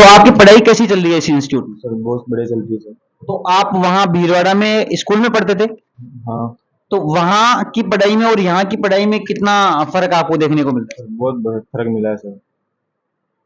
तो आपकी पढ़ाई कैसी चल रही है इस इंस्टीट्यूट में? सर बहुत बढ़िया चल रही है सर। तो आप वहाँ भीलवाड़ा में स्कूल में पढ़ते थे? हाँ तो वहाँ की पढ़ाई में और यहाँ की पढ़ाई में कितना फ़र्क आपको देखने को मिलता है? सर, बहुत फर्क मिला है सर।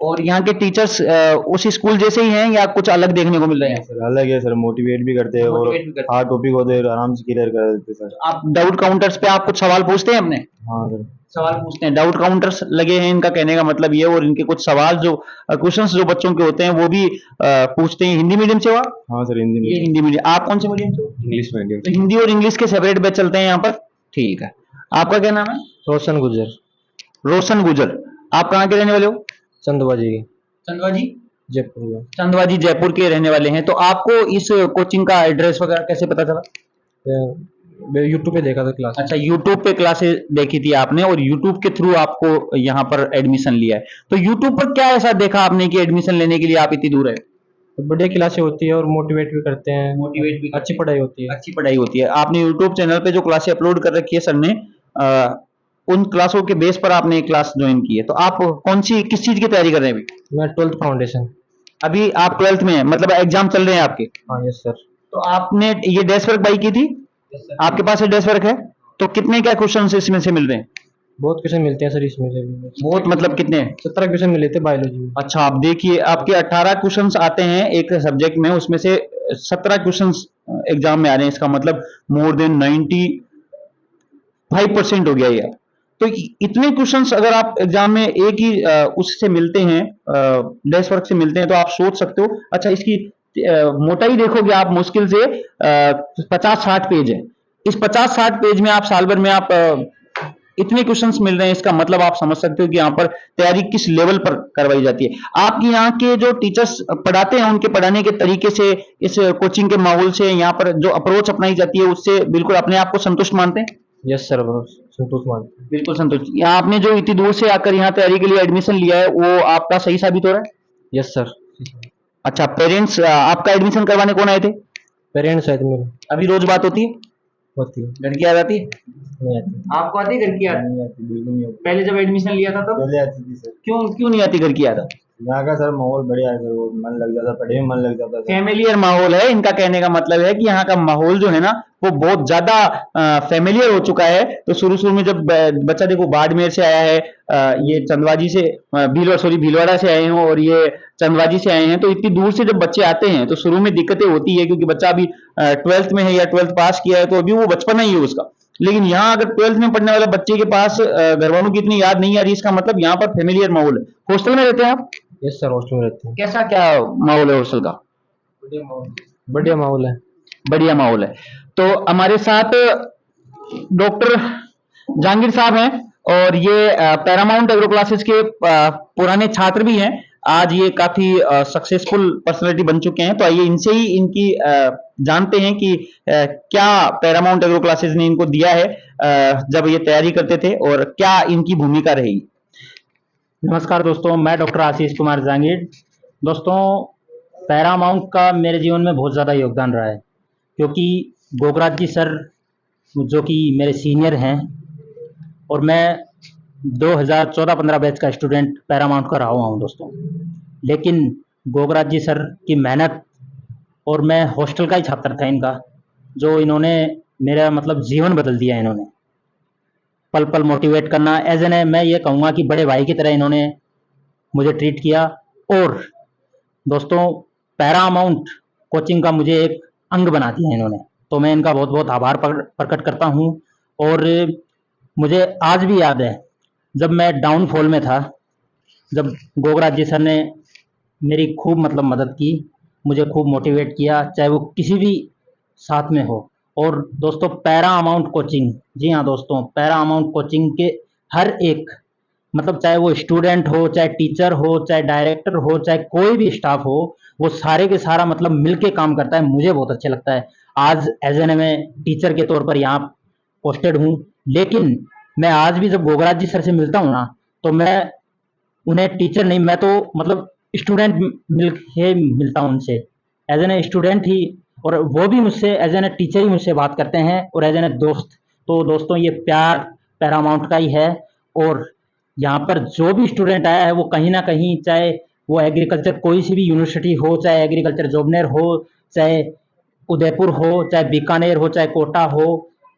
और यहाँ के टीचर्स उस स्कूल जैसे ही हैं या कुछ अलग देखने को मिल रहे नहीं हैं? सर, अलग है सर, मोटिवेट भी करते हैं और मोटिवेट भी करते हैं। हार्ड टॉपिक होते हैं आराम से क्लियर कर देते हैं सर। आप डाउट काउंटर्स पे आप कुछ सवाल पूछते हैं अपने? हाँ सर। सवाल पूछते हैं, डाउट काउंटर्स लगे हैं, इनका कहने का मतलब ये, और इनके कुछ सवाल जो क्वेश्चंस जो बच्चों के होते हैं वो भी पूछते हैं। हिंदी मीडियम से हुआ? हाँ सर, हिंदी ये में। हिंदी मीडियम। आप कौन से मीडियम से हो? English medium. तो हिंदी और इंग्लिश के सेपरेट बैच चलते हैं यहाँ पर। ठीक है। आपका क्या नाम है? रोशन गुजर। रोशन गुजर। आप कहाँ के रहने वाले हो? चंदवा जी। चंदवा जी? जयपुर में। चंदवा जी जयपुर के रहने वाले हैं। तो आपको इस कोचिंग का एड्रेस वगैरह कैसे पता चला? यूट्यूब पे देखा था क्लास। अच्छा, यूट्यूब पे क्लासेस देखी थी आपने और यूट्यूब के थ्रू आपको यहाँ पर एडमिशन लिया है। तो यूट्यूब पर क्या ऐसा देखा आपने कि एडमिशन लेने के लिए आप इतनी दूर है? तो बढ़िया क्लासें होती है और मोटिवेट भी करते हैं। मोटिवेट भी अच्छी पढ़ाई होती है। अच्छी पढ़ाई होती है। आपने यूट्यूब चैनल पे जो क्लासें अपलोड कर रखी है सर ने, उन क्लासों के बेस पर आपने एक क्लास ज्वाइन की है। तो आप कौन सी किस चीज की तैयारी कर रहे हैं अभी? मैं 12th फाउंडेशन। अभी आप 12th में हैं, मतलब एग्जाम चल रहे हैं आपके? हाँ यस सर। तो आपने ये डेस्क वर्क बाई की थी? आपके पास ये डेस्क वर्क है? तो कितने क्या क्वेश्चन इसमें से मिल रहे हैं? बहुत क्वेश्चन मिलते हैं सर इसमें से भी। बहुत मतलब कितने? 17 क्वेश्चन मिले थे बायोलॉजी में। अच्छा, आप देखिए, आपके 18 क्वेश्चंस आते हैं एक सब्जेक्ट में, उसमें से 17 क्वेश्चंस एग्जाम में आ रहे हैं। इसका मतलब मोर देन 95% हो गया ये। तो इतने क्वेश्चंस अगर आप एग्जाम में एक ही उससे मिलते हैं, डेस्क वर्क से मिलते हैं, तो आप सोच सकते हो। अच्छा, इसकी मोटाई देखोगे आप, मुश्किल से 50-60 पेज है। इस 50-60 पेज में आप साल भर में आप इतने क्वेश्चंस मिल रहे हैं, इसका मतलब आप समझ सकते हो कि यहाँ पर तैयारी किस लेवल पर करवाई जाती है। आपके यहाँ के जो टीचर्स पढ़ाते हैं, उनके पढ़ाने के तरीके से, इस कोचिंग के माहौल से, यहाँ पर जो अप्रोच अपनाई जाती है, उससे बिल्कुल अपने आप को संतुष्ट मानते हैं? यस सर, संतोष मान। बिल्कुल संतुष्ट। यहाँ आपने जो इतनी दूर से आकर यहाँ तैयारी के लिए एडमिशन लिया है, वो आपका सही साबित हो रहा है? Yes sir. अच्छा, पेरेंट्स आपका एडमिशन करवाने कौन आए थे? पेरेंट्स है मेरे। अभी रोज बात होती है? होती है। घर की याद आती है? नहीं आती। आपको आती है घर की याद? नहीं आती, बिल्कुल नहीं आती। पहले जब एडमिशन लिया था तब? पहले आती थी सर। क्यों क्यों नहीं आती घर की याद? यहाँ का सर माहौल बढ़िया है सर, वो मन लग जाता, पढ़ने में मन लग जाता सर। फेमिलियर माहौल है। इनका कहने का मतलब है कि यहाँ का माहौल जो है ना, वो बहुत ज्यादा फेमिलियर हो चुका है। तो शुरू शुरू में जब बच्चा देखो बाड़मेर से आया है, ये चंदवाजी से, भीलवाड़ा से आए हैं, और ये चंदवाजी से आए हैं, तो इतनी दूर से जब बच्चे आते हैं तो शुरू में दिक्कतें होती है, क्योंकि बच्चा अभी 12th में है या 12th पास किया है, तो अभी वो बचपना ही है उसका। लेकिन यहाँ अगर 12th में पढ़ने वाले बच्चे के पास घर वालों की इतनी याद नहीं आ रही, इसका मतलब यहाँ पर फेमिलियर माहौल है। हॉस्टल में रहते हैं आप? यस सर, हॉस्टल में रहते हैं। कैसा क्या माहौल है हॉस्टल का? बढ़िया माहौल है। बढ़िया माहौल है। तो हमारे साथ डॉक्टर जहांगीर साहब हैं, और ये पैरामाउंट एग्रो क्लासेस के पुराने छात्र भी हैं। आज ये काफी सक्सेसफुल पर्सनालिटी बन चुके हैं। तो आइए इनसे ही इनकी जानते हैं कि क्या पैरामाउंट एग्रो क्लासेस ने इनको दिया है जब ये तैयारी करते थे, और क्या इनकी भूमिका रही। नमस्कार दोस्तों, मैं डॉक्टर आशीष कुमार जहांगीर। दोस्तों, पैरामाउंट का मेरे जीवन में बहुत ज़्यादा योगदान रहा है, क्योंकि गोगराज जी सर जो कि मेरे सीनियर हैं, और मैं 2014-15 बैच का स्टूडेंट पैरामाउंट का रहा हुआ हूँ दोस्तों। लेकिन गोगराज जी सर की मेहनत, और मैं हॉस्टल का ही छात्र था इनका, जो इन्होंने मेरा मतलब जीवन बदल दिया। इन्होंने पल पल मोटिवेट करना, एज एन मैं ये कहूँगा कि बड़े भाई की तरह इन्होंने मुझे ट्रीट किया। और दोस्तों, पैरामाउंट कोचिंग का मुझे एक अंग बना दिया इन्होंने, तो मैं इनका बहुत बहुत आभार प्रकट करता हूँ। और मुझे आज भी याद है, जब मैं डाउनफॉल में था, जब गोगराज जी सर ने मेरी खूब मतलब मदद की, मुझे खूब मोटिवेट किया, चाहे वो किसी भी साथ में हो। और दोस्तों, पैरामाउंट कोचिंग, जी हाँ दोस्तों, पैरामाउंट कोचिंग के हर एक मतलब, चाहे वो स्टूडेंट हो, चाहे टीचर हो, चाहे डायरेक्टर हो, चाहे कोई भी स्टाफ हो, वो सारे के सारा मतलब मिलके काम करता है। मुझे बहुत अच्छा लगता है। आज एज एन मैं टीचर के तौर पर यहाँ पोस्टेड हूँ, लेकिन मैं आज भी जब गोगराज जी सर से मिलता हूँ ना, तो मैं उन्हें टीचर नहीं, मैं तो मतलब स्टूडेंट मिलता हूँ उनसे, एज एन स्टूडेंट ही। और वो भी मुझसे एज एन टीचर ही मुझसे बात करते हैं, और एज एन दोस्त। तो दोस्तों, ये प्यार पैरामाउंट का ही है। और यहाँ पर जो भी स्टूडेंट आया है, वो कहीं ना कहीं, चाहे वो एग्रीकल्चर कोई सी भी यूनिवर्सिटी हो, चाहे एग्रीकल्चर जोबनेर हो, चाहे उदयपुर हो, चाहे बीकानेर हो, चाहे कोटा हो,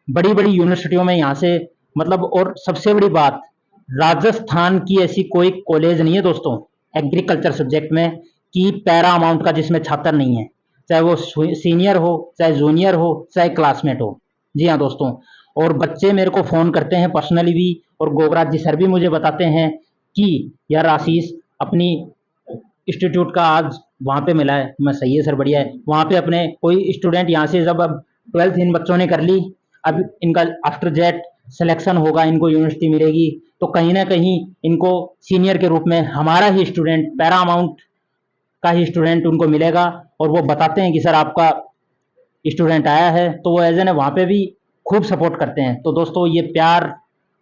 बड़ी बड़ी यूनिवर्सिटियों में यहाँ से मतलब, और सबसे बड़ी बात, राजस्थान की ऐसी कोई कॉलेज नहीं है दोस्तों एग्रीकल्चर सब्जेक्ट में कि पैरा अमाउंट का जिसमें छात्र नहीं है, चाहे वो सीनियर हो, चाहे जूनियर हो, चाहे क्लासमेट हो। जी हाँ दोस्तों, और बच्चे मेरे को फ़ोन करते हैं पर्सनली भी, और गोगराज जी सर भी मुझे बताते हैं कि यार आशीष, अपनी इंस्टीट्यूट का आज वहाँ पे मिला है। मैं सही है सर, बढ़िया है। वहाँ पे अपने कोई स्टूडेंट यहाँ से जब अब 12th इन बच्चों ने कर ली, अब इनका आफ्टर जेट सिलेक्शन होगा, इनको यूनिवर्सिटी मिलेगी, तो कहीं ना कहीं इनको सीनियर के रूप में हमारा ही स्टूडेंट, पैरा अमाउंट का ही स्टूडेंट उनको मिलेगा। और वो बताते हैं कि सर आपका स्टूडेंट आया है, तो वो एज एन वहाँ पे भी खूब सपोर्ट करते हैं। तो दोस्तों ये प्यार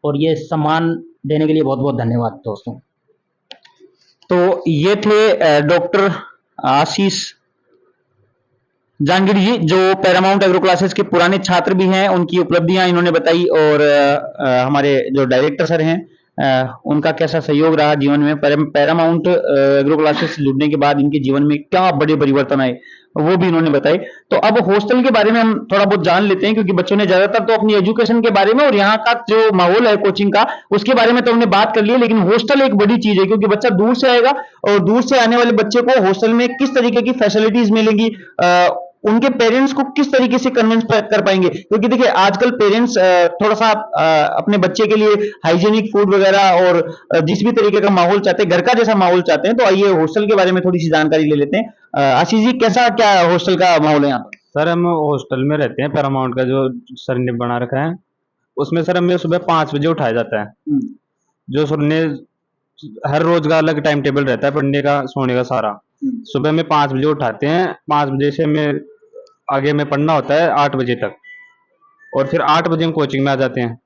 और ये सम्मान देने के लिए बहुत बहुत धन्यवाद दोस्तों। तो ये थे डॉक्टर आशीष जहांगीर जी, जो पैरामाउंट एग्रो क्लासेस के पुराने छात्र भी हैं, उनकी उपलब्धियां इन्होंने बताई, और हमारे जो डायरेक्टर सर हैं उनका कैसा सहयोग रहा जीवन में, पैरामाउंट एग्रो क्लासेस से जुड़ने के बाद इनके जीवन में क्या बड़े परिवर्तन आए, वो भी इन्होंने बताए। तो अब हॉस्टल के बारे में हम थोड़ा बहुत जान लेते हैं, क्योंकि बच्चों ने ज्यादातर तो अपनी एजुकेशन के बारे में और यहाँ का जो माहौल है कोचिंग का उसके बारे में तो हमने बात कर ली है, लेकिन हॉस्टल एक बड़ी चीज है, क्योंकि बच्चा दूर से आएगा और दूर से आने वाले बच्चे को हॉस्टल में किस तरीके की फैसिलिटीज मिलेंगी, उनके पेरेंट्स को किस तरीके से कन्विंस कर पाएंगे, क्योंकि देखिए आजकल पेरेंट्स थोड़ा सा अपने बच्चे के लिए हाइजीनिक फूड वगैरह और जिस भी तरीके का माहौल चाहते हैं, घर का जैसा माहौल चाहते हैं। तो आइए हॉस्टल के बारे में थोड़ी सी जानकारी ले लेते हैं। आशीष जी, कैसा क्या हॉस्टल का माहौल है यहाँ पर? सर हम हॉस्टल में रहते हैं, पैरामाउंट का जो सर ने बना रखा है उसमें सर हमें सुबह 5 बजे उठाया जाता है। जो सर ने हर रोज का अलग टाइम टेबल रहता है पढ़ने का सोने का सारा। सुबह में 5 बजे उठाते हैं, 5 बजे से हमें आगे में पढ़ना होता है 8 बजे तक, और फिर 8 बजे हम कोचिंग में आ जाते हैं।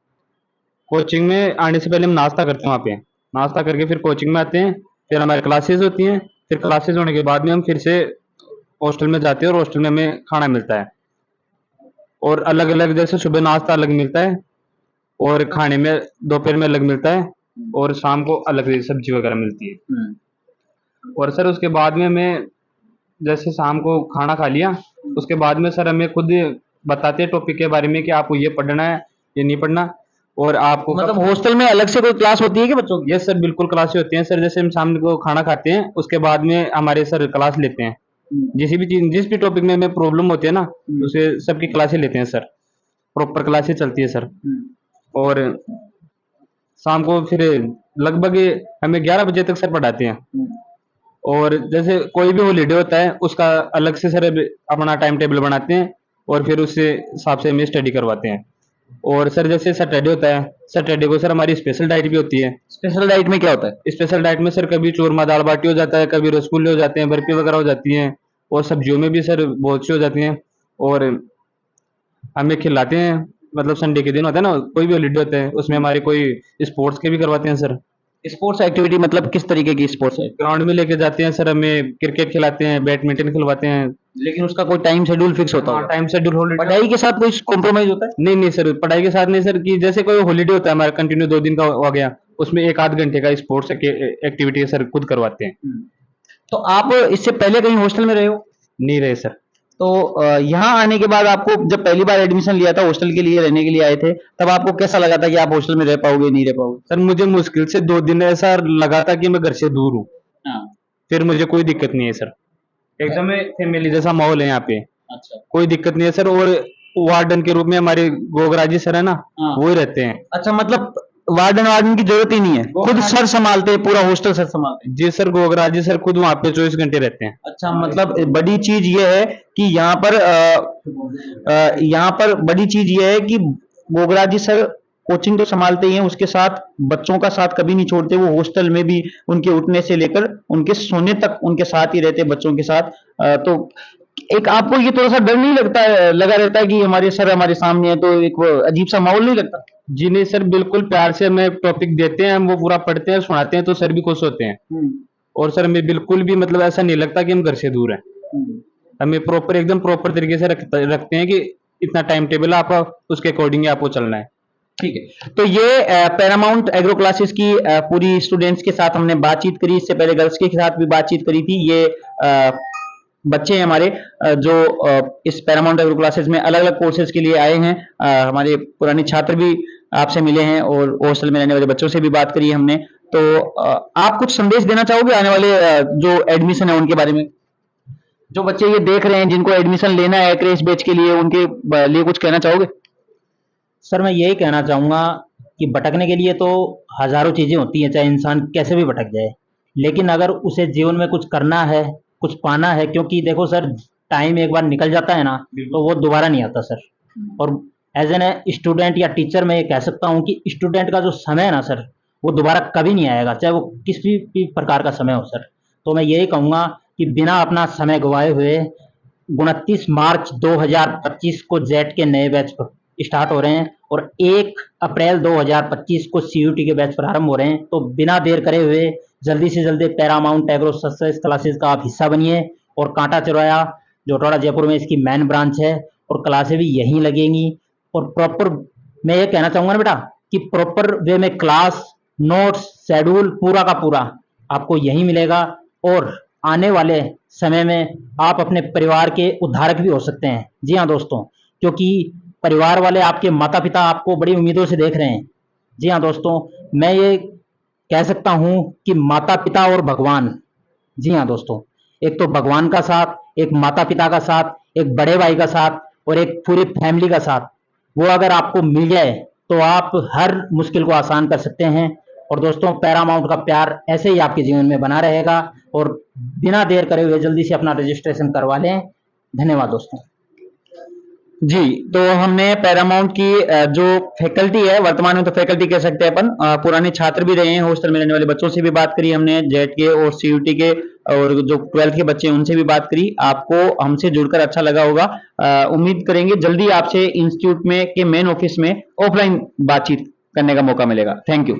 कोचिंग में आने से पहले हम नाश्ता करते हैं, वहाँ पे नाश्ता करके फिर कोचिंग में आते हैं, फिर हमारी क्लासेस होती हैं, फिर क्लासेस होने के बाद में हम फिर से हॉस्टल में जाते हैं और हॉस्टल में हमें खाना मिलता है, और अलग अलग जैसे सुबह नाश्ता अलग मिलता है और खाने में दोपहर में अलग मिलता है, और शाम को अलग सब्जी वगैरह मिलती है। और सर उसके बाद में हमें जैसे शाम को खाना खा लिया, उसके बाद में सर हमें खुद बताते हैं टॉपिक के बारे में कि आपको ये पढ़ना है, ये नहीं पढ़ना, और आपको मतलब हॉस्टल में अलग से कोई क्लास होती है कि बच्चों की? यस सर, बिल्कुल क्लासेस होती हैं सर। जैसे हम शाम को खाना खाते हैं उसके बाद में हमारे सर क्लास लेते हैं, जिस भी टॉपिक में हमें प्रॉब्लम होती है ना, उसे सबकी क्लासेस लेते हैं सर, प्रॉपर क्लासेस चलती है सर। और शाम को फिर लगभग हमें 11 बजे तक सर पढ़ाते हैं। और जैसे कोई भी हॉलीडे होता है उसका अलग से सर अपना टाइम टेबल बनाते हैं, और फिर उससे हिसाब से हमें स्टडी करवाते हैं। और सर जैसे सैटरडे होता है, सैटरडे को सर हमारी स्पेशल डाइट भी होती है। स्पेशल डाइट में क्या होता है? स्पेशल डाइट में सर कभी चूरमा दाल बाटी हो जाता है, कभी रसगुल्ले हो जाते हैं, बर्फी वगैरह हो जाती हैं, और सब्जियों में भी सर बहुत सी हो जाती हैं। और हमें खिलाते हैं, मतलब संडे के दिन होता है ना, कोई भी हॉलीडे होता है उसमें हमारे कोई स्पोर्ट्स के भी करवाते हैं सर। स्पोर्ट्स एक्टिविटी मतलब किस तरीके की स्पोर्ट्स है? ग्राउंड में लेके जाते हैं सर, हमें क्रिकेट खिलाते हैं, बैडमिंटन खिलवाते हैं। लेकिन उसका कोई टाइम शेड्यूल फिक्स होता है? टाइम शेड्यूल हॉलीडे पढ़ाई के साथ कोई कॉम्प्रोमाइज होता है? नहीं नहीं सर, पढ़ाई के साथ नहीं सर, कि जैसे कोई हॉलीडे होता है हमारा कंटिन्यू 2 दिन का हो गया, उसमें 1 आध घंटे का स्पोर्ट्स एक्टिविटी सर खुद करवाते हैं। तो आप इससे पहले कहीं हॉस्टल में रहे हो? नहीं रहे सर। तो यहाँ आने के बाद आपको जब पहली बार एडमिशन लिया था, हॉस्टल के लिए रहने के लिए आए थे, तब आपको कैसा लगा था कि आप हॉस्टल में रह पाओगे नहीं रह पाओगे? सर मुझे मुश्किल से 2 दिन ऐसा लगा था कि मैं घर से दूर हूँ। हाँ। फिर मुझे कोई दिक्कत नहीं है सर, एकदम फैमिली जैसा माहौल है यहाँ पे, अच्छा कोई दिक्कत नहीं है सर। और वार्डन के रूप में हमारे गोगराजी सर है ना, हाँ। वो ही रहते हैं। अच्छा, मतलब वार्डन की जरूरत ही नहीं है, खुद सर संभालते हैं, पूरा हॉस्टल सर संभालते हैं? जी सर, गोगराजी सर खुद वहाँ पे 24 घंटे रहते हैं। अच्छा, मतलब बड़ी चीज ये है कि यहाँ पर बड़ी चीज ये है कि गोगराजी सर कोचिंग तो संभालते ही हैं, उसके साथ बच्चों का साथ कभी नहीं छोड़ते। वो हॉस्टल में भी उनके उठने से लेकर उनके सोने तक उनके साथ ही रहते हैं बच्चों के साथ। तो एक आपको ये थोड़ा सा डर नहीं लगता है, लगा रहता है कि हमारे सर हमारे सामने है, तो एक वो अजीब सा माहौल नहीं लगता? जी नहीं सर, बिल्कुल प्यार से हमें टॉपिक देते हैं, हम वो पूरा पढ़ते हैं, सुनाते हैं, तो सर भी खुश होते हैं। और सर हमें बिल्कुल भी मतलब ऐसा नहीं लगता कि हम घर से दूर हैं। हमें प्रॉपर एकदम प्रॉपर तरीके से रखते हैं कि इतना टाइम टेबल आपका, उसके अकॉर्डिंग आपको चलना है। ठीक है, तो ये पैरामाउंट एग्रो क्लासेस की पूरी स्टूडेंट्स के साथ हमने बातचीत करी। इससे पहले गर्ल्स के साथ भी बातचीत करी थी। ये बच्चे हैं हमारे जो इस पैरामाउंट एग्रो क्लासेस में अलग अलग कोर्सेज के लिए आए हैं। हमारे पुराने छात्र भी आपसे मिले हैं और हॉस्टल में रहने वाले बच्चों से भी बात करी हमने। तो आप कुछ संदेश देना चाहोगे आने वाले जो एडमिशन है उनके बारे में? जो बच्चे ये देख रहे हैं जिनको एडमिशन लेना है क्रेश बैच के लिए, उनके लिए कुछ कहना चाहोगे? सर मैं यही कहना चाहूँगा कि भटकने के लिए तो हज़ारों चीज़ें होती हैं, चाहे इंसान कैसे भी भटक जाए। लेकिन अगर उसे जीवन में कुछ करना है, कुछ पाना है, क्योंकि देखो सर, टाइम एक बार निकल जाता है ना, तो वो दोबारा नहीं आता सर। और एज़ एन स्टूडेंट या टीचर मैं ये कह सकता हूँ कि स्टूडेंट का जो समय है ना सर, वो दोबारा कभी नहीं आएगा, चाहे वो किसी भी प्रकार का समय हो सर। तो मैं यही कहूँगा कि बिना अपना समय गँवाए हुए 29 मार्च 2025 को जेट के नए बैच स्टार्ट हो रहे हैं और 1 अप्रैल 2025 को सीयूटी के बैच प्रारंभ हो रहे हैं। तो बिना देर करे हुए जल्दी से जल्दी पैरामाउंट एग्रो सक्सेस क्लासेस का आप हिस्सा बनिए। और कांटा चौराया जोटवाड़ा जयपुर में इसकी मेन ब्रांच है और क्लासें भी यहीं लगेंगी। और प्रॉपर मैं ये कहना चाहूँगा ना बेटा कि प्रॉपर वे में क्लास, नोट्स, शेड्यूल पूरा का पूरा आपको यहीं मिलेगा। और आने वाले समय में आप अपने परिवार के उद्धारक भी हो सकते हैं। जी हाँ दोस्तों, क्योंकि परिवार वाले आपके माता पिता आपको बड़ी उम्मीदों से देख रहे हैं। जी हाँ दोस्तों, मैं ये कह सकता हूँ कि माता पिता और भगवान, जी हाँ दोस्तों, एक तो भगवान का साथ, एक माता पिता का साथ, एक बड़े भाई का साथ और एक पूरी फैमिली का साथ, वो अगर आपको मिल जाए तो आप हर मुश्किल को आसान कर सकते हैं। और दोस्तों, पैरामाउंट का प्यार ऐसे ही आपके जीवन में बना रहेगा। और बिना देर करे हुए जल्दी से अपना रजिस्ट्रेशन करवा लें। धन्यवाद दोस्तों। जी, तो हमने पैरामाउंट की जो फैकल्टी है, वर्तमान में तो फैकल्टी कह सकते हैं अपन, पुराने छात्र भी रहे हैं, हॉस्टल में रहने वाले बच्चों से भी बात करी हमने, जेट के और सीयूटी के, और जो 12th के बच्चे हैं उनसे भी बात करी। आपको हमसे जुड़कर अच्छा लगा होगा। उम्मीद करेंगे जल्दी आपसे इंस्टीट्यूट में के मेन ऑफिस में ऑफलाइन बातचीत करने का मौका मिलेगा। Thank you.